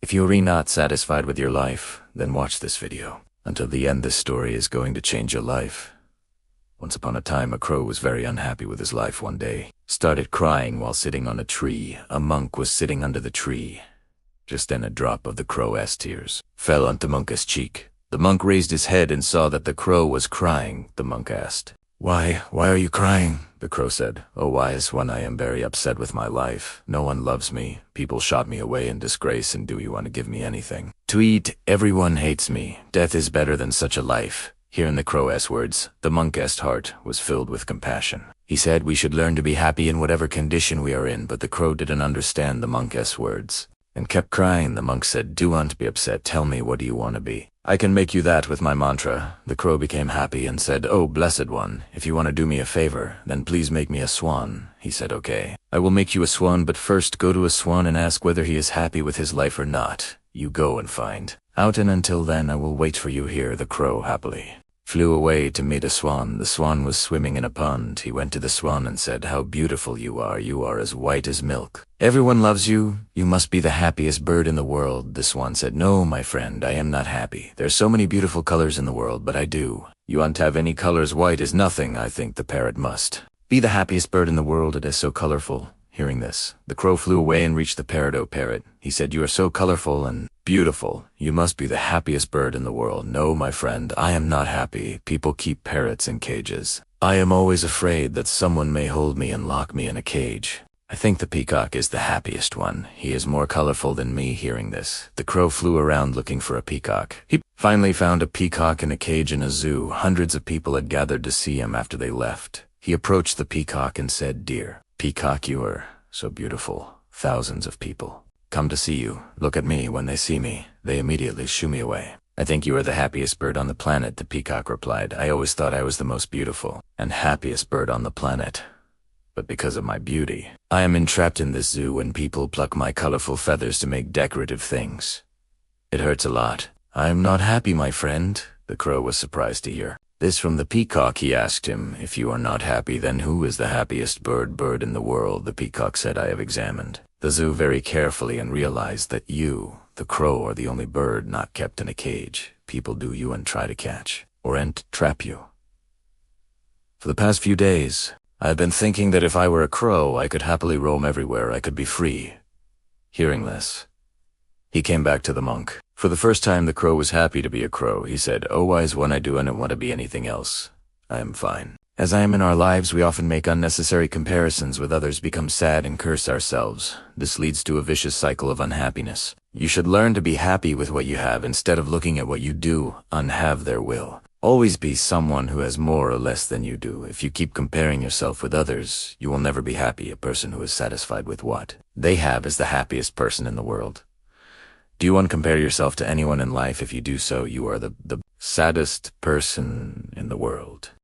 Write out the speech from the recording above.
If you're not satisfied with your life, then watch this video. Until the end, this story is going to change your life. Once upon a time, a crow was very unhappy with his life one day. Started crying while sitting on a tree. A monk was sitting under the tree. Just then a drop of the crow's tears fell on the monk's cheek. The monk raised his head and saw that the crow was crying. The monk asked, Why are you crying?" The crow said, "Oh, wise one, I am very upset with my life. No one loves me. People shot me away in disgrace, and do you want to give me anything to eat? Everyone hates me. Death is better than such a life." Hearing the crow's words, the monk's heart was filled with compassion. He said, "We should learn to be happy in whatever condition we are in," but the crow didn't understand the monk's words and kept crying. The monk said, "Do not be upset. Tell me, what do you want to be? I can make you that with my mantra." The crow became happy and said, "Oh, blessed one, if you want to do me a favor, then please make me a swan." He said, "Okay, I will make you a swan, but first go to a swan and ask whether he is happy with his life or not. You go and find out, and until then I will wait for you here." The crow happily flew away to meet a swan. The swan was swimming in a pond. He went to the swan and said, "How beautiful you are. You are as white as milk. Everyone loves you. You must be the happiest bird in the world." The swan said, "No, my friend, I am not happy. There's so many beautiful colors in the world, but I do. You won't have any colors. White is nothing." I think the parrot must be the happiest bird in the world. It is so colorful. Hearing this, the crow flew away and reached the parrot. "Oh, parrot," he said, "you are so colorful and beautiful. You must be the happiest bird in the world." "No, my friend, I am not happy. People keep parrots in cages. I am always afraid that someone may hold me and lock me in a cage. I think the peacock is the happiest one. He is more colorful than me." Hearing this, the crow flew around looking for a peacock. He finally found a peacock in a cage in a zoo. Hundreds of people had gathered to see him after they left. He approached the peacock and said, "Dear peacock, you are so beautiful. Thousands of people come to see you. Look at me. When they see me, they immediately shoo me away. I think you are the happiest bird on the planet." The peacock replied, "I always thought I was the most beautiful and happiest bird on the planet. But because of my beauty, I am entrapped in this zoo and people pluck my colorful feathers to make decorative things. It hurts a lot. I am not happy, my friend." The crow was surprised to hear this from the peacock. He asked him, "If you are not happy, then who is the happiest bird in the world?" The peacock said, "I have examined the zoo very carefully and realized that you, the crow, are the only bird not kept in a cage. People do you and try to catch or entrap you. For the past few days, I've been thinking that if I were a crow, I could happily roam everywhere. I could be free." Hearing this, he came back to the monk. For the first time, the crow was happy to be a crow. He said, "Oh, wise one, I do not want to be anything else. I am fine. As I am in our lives, we often make unnecessary comparisons with others, become sad and curse ourselves. This leads to a vicious cycle of unhappiness. You should learn to be happy with what you have instead of looking at what you do unhave their will. Always be someone who has more or less than you do. If you keep comparing yourself with others, you will never be happy. A person who is satisfied with what they have is the happiest person in the world. Do you want to compare yourself to anyone in life? If you do so, you are the saddest person in the world."